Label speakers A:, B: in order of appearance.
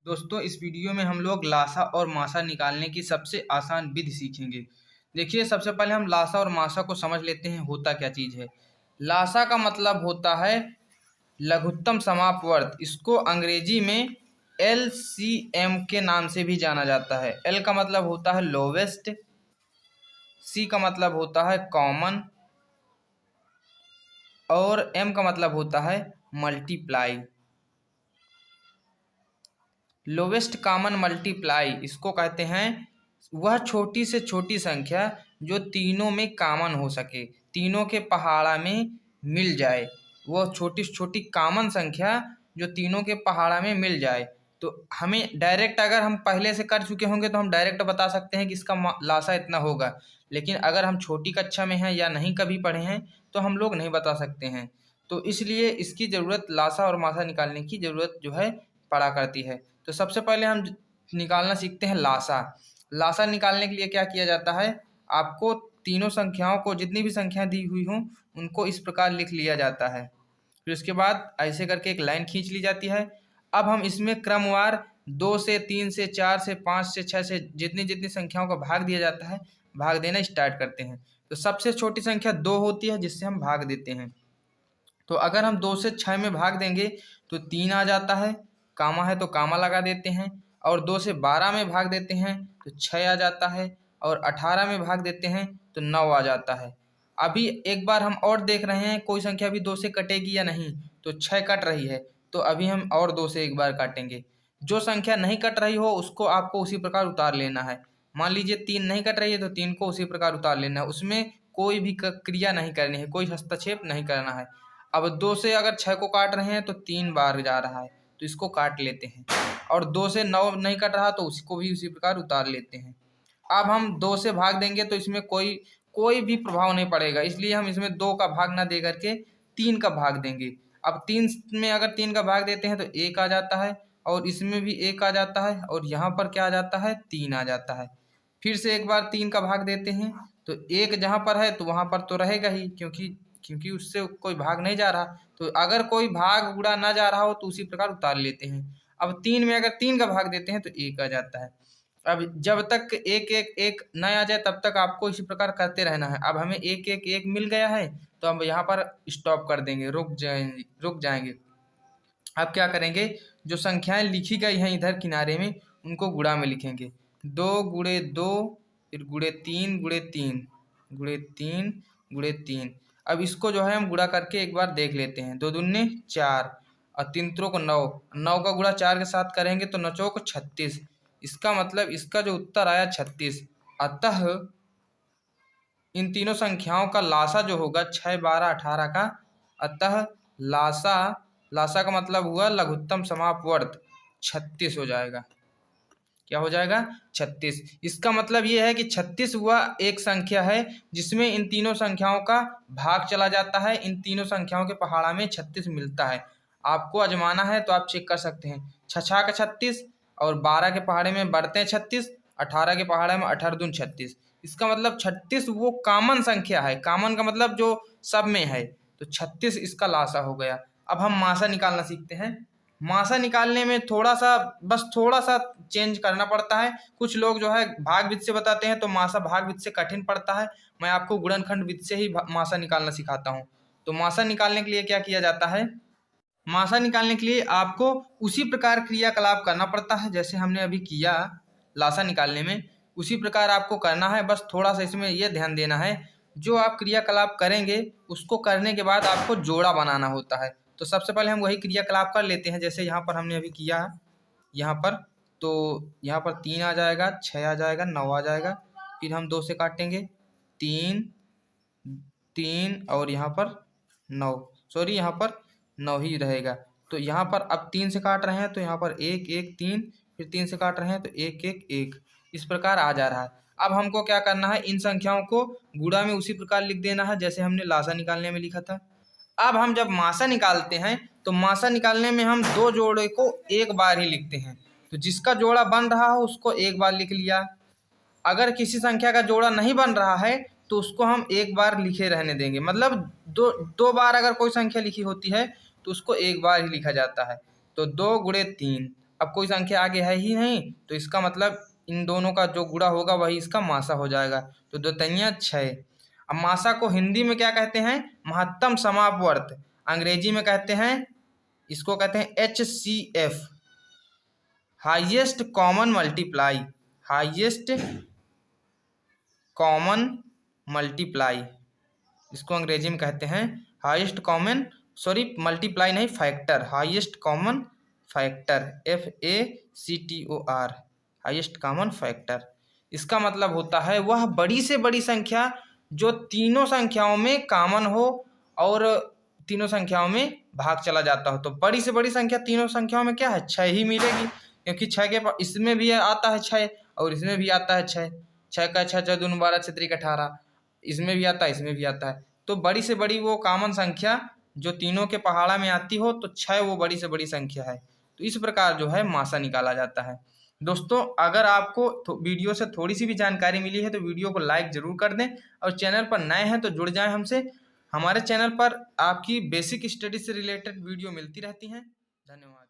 A: दोस्तों इस वीडियो में हम लोग लासा और मासा निकालने की सबसे आसान विधि सीखेंगे। देखिए, सबसे पहले हम लासा और मासा को समझ लेते हैं होता क्या चीज़ है। लासा का मतलब होता है लघुत्तम समापवर्त। इसको अंग्रेजी में LCM के नाम से भी जाना जाता है। L का मतलब होता है लोवेस्ट, C का मतलब होता है कॉमन और M का मतलब होता है मल्टीप्लाई। लोवेस्ट कॉमन मल्टीप्लाई इसको कहते हैं वह छोटी से छोटी संख्या जो तीनों में कॉमन हो सके, तीनों के पहाड़ा में मिल जाए। वह छोटी से छोटी कॉमन संख्या जो तीनों के पहाड़ा में मिल जाए। तो हमें डायरेक्ट, अगर हम पहले से कर चुके होंगे तो हम डायरेक्ट बता सकते हैं कि इसका लासा इतना होगा। लेकिन अगर हम छोटी कक्षा में हैं या नहीं कभी पढ़े हैं तो हम लोग नहीं बता सकते हैं। तो इसलिए इसकी ज़रूरत, लासा और मासा निकालने की ज़रूरत जो है पड़ा करती है। तो सबसे पहले हम निकालना सीखते हैं लासा। लासा निकालने के लिए क्या किया जाता है, आपको तीनों संख्याओं को, जितनी भी संख्याएं दी हुई हों उनको इस प्रकार लिख लिया जाता है। फिर उसके बाद ऐसे करके एक लाइन खींच ली जाती है। अब हम इसमें क्रमवार 2 से 3 से 4 से 5 से 6 से जितनी जितनी संख्याओं का भाग दिया जाता है, भाग देना स्टार्ट करते हैं। तो सबसे छोटी संख्या 2 होती है जिससे हम भाग देते हैं। तो अगर हम 2 से 6 में भाग देंगे तो 3 आ जाता है, कामा है तो कामा लगा देते हैं। और 2 से 12 में भाग देते हैं तो 6 आ जाता है, और 18 में भाग देते हैं तो 9 आ जाता है। अभी एक बार हम और देख रहे हैं कोई संख्या भी 2 से कटेगी या नहीं। तो 6 कट रही है तो अभी हम और 2 से एक बार काटेंगे। जो संख्या नहीं कट रही हो उसको आपको उसी प्रकार उतार लेना है। मान लीजिए 3 नहीं कट रही है तो 3 को उसी प्रकार उतार लेना है। उसमें कोई भी क्रिया नहीं करनी है, कोई हस्तक्षेप नहीं करना है। अब 2 से अगर 6 को काट रहे हैं तो 3 बार जा रहा है तो इसको काट लेते हैं। और 2 से 9 नहीं कट रहा तो उसको भी उसी प्रकार उतार लेते हैं। अब हम 2 से भाग देंगे तो इसमें कोई कोई भी प्रभाव नहीं पड़ेगा, इसलिए हम इसमें 2 का भाग ना दे करके 3 का भाग देंगे। अब 3 में अगर 3 का भाग देते हैं तो 1 आ जाता है, और इसमें भी 1 आ जाता है, और यहाँ पर क्या आ जाता है, 3 आ जाता है। फिर से एक बार 3 का भाग देते हैं तो 1 जहाँ पर है तो वहाँ पर तो रहेगा ही, क्योंकि क्योंकि उससे कोई भाग नहीं जा रहा। तो अगर कोई भाग गुणा ना जा रहा हो तो उसी प्रकार उतार लेते हैं। अब 3 में अगर 3 का भाग देते हैं तो 1 आ जाता है। अब जब तक 1 1 1 न आ जाए तब तक आपको इसी प्रकार करते रहना है। अब हमें 1 1 1 मिल गया है तो हम यहाँ पर स्टॉप कर देंगे, रुक जाएंगे। अब क्या करेंगे, जो संख्याएं लिखी गई हैं इधर किनारे में उनको गुणा में लिखेंगे। 2 गुणे 2, फिर गुणे 3 गुणे 3 गुणे 3 गुणे 3। अब इसको जो है हम गुणा करके एक बार देख लेते हैं। 2 दूने 4 और 3 त्रों को 9, 9 का गुणा 4 के साथ करेंगे तो 9 चौक 36। इसका मतलब इसका जो उत्तर आया 36। अतः इन तीनों संख्याओं का लासा जो होगा 6 12 18 का, अतः लासा लासा का मतलब हुआ लघुत्तम समापवर्त 36 हो जाएगा। क्या हो जाएगा, 36। इसका मतलब ये है कि 36 वह एक संख्या है जिसमें इन तीनों संख्याओं का भाग चला जाता है। इन तीनों संख्याओं के पहाड़ा में 36 मिलता है। आपको आजमाना है तो आप चेक कर सकते हैं। 6 का 36 और 12 के पहाड़े में बढ़ते हैं 36, 18 के पहाड़े में 18 दून 36। इसका मतलब 36 वो कॉमन संख्या है। कॉमन का मतलब जो सब में है, तो 36 इसका लासा हो गया। अब हम मासा निकालना सीखते हैं। मासा निकालने में बस थोड़ा सा चेंज करना पड़ता है। कुछ लोग जो है भाग विधि से बताते हैं तो मासा भाग विधि से कठिन पड़ता है। मैं आपको गुणनखंड विधि से ही मासा निकालना सिखाता हूँ। तो मासा निकालने के लिए क्या किया जाता है, मासा निकालने के लिए आपको उसी प्रकार क्रियाकलाप करना पड़ता है जैसे हमने अभी किया लासा निकालने में, उसी प्रकार आपको करना है। बस थोड़ा सा इसमें यह ध्यान देना है, जो आप क्रियाकलाप करेंगे उसको करने के बाद आपको जोड़ा बनाना होता है। तो सबसे पहले हम वही क्रियाकलाप कर लेते हैं जैसे यहाँ पर हमने अभी किया है। यहाँ पर तो यहाँ पर 3 आ जाएगा, 6 आ जाएगा, 9 आ जाएगा। फिर हम 2 से काटेंगे, 3 3 और यहाँ पर 9, सॉरी यहाँ पर 9 ही रहेगा। तो यहाँ पर अब 3 से काट रहे हैं तो यहाँ पर 1 1 3, फिर 3 से काट रहे हैं तो 1 1 1, इस प्रकार आ जा रहा है। अब हमको क्या करना है, इन संख्याओं को गुणा में उसी प्रकार लिख देना है जैसे हमने लासा निकालने में लिखा था। अब हम जब मासा निकालते हैं तो मासा निकालने में हम 2 जोड़े को एक बार ही लिखते हैं। तो जिसका जोड़ा बन रहा हो उसको एक बार लिख लिया। अगर किसी संख्या का जोड़ा नहीं बन रहा है तो उसको हम एक बार लिखे रहने देंगे। मतलब दो बार अगर कोई संख्या लिखी होती है तो उसको एक बार ही लिखा जाता है। तो 2 गुणे 3, अब कोई संख्या आगे है ही नहीं, तो इसका मतलब इन दोनों का जो गुणा होगा वही इसका मासा हो जाएगा। तो 2 तिनिया 6। अब मासा को हिंदी में क्या कहते हैं? महत्तम समापवर्त। अंग्रेजी में कहते हैं, इसको कहते हैं HCF, highest common multiply. Highest common multiply, इसको अंग्रेजी में कहते हैं हाईएस्ट कॉमन, सॉरी मल्टीप्लाई नहीं, factor. Highest common factor, FACTOR, highest common factor. इसका मतलब होता है वह बड़ी से बड़ी संख्या जो तीनों संख्याओं में कॉमन हो और तीनों संख्याओं में भाग चला जाता हो। तो बड़ी से बड़ी संख्या तीनों संख्याओं में क्या है? 6 ही मिलेगी, क्योंकि 6 के इसमें भी आता है 6 और इसमें भी आता है 6। 6 का 6 6 दूनी 12 6 3 18, इसमें भी आता है इसमें भी आता है। तो बड़ी से बड़ी वो कॉमन संख्या जो तीनों के पहाड़ा में आती हो, तो 6 वो बड़ी से बड़ी संख्या है। तो इस प्रकार जो है मासा निकाला जाता है। दोस्तों, अगर आपको वीडियो से थोड़ी सी भी जानकारी मिली है तो वीडियो को लाइक जरूर कर दें, और चैनल पर नए हैं तो जुड़ जाएं हमसे। हमारे चैनल पर आपकी बेसिक स्टडी से रिलेटेड वीडियो मिलती रहती हैं। धन्यवाद।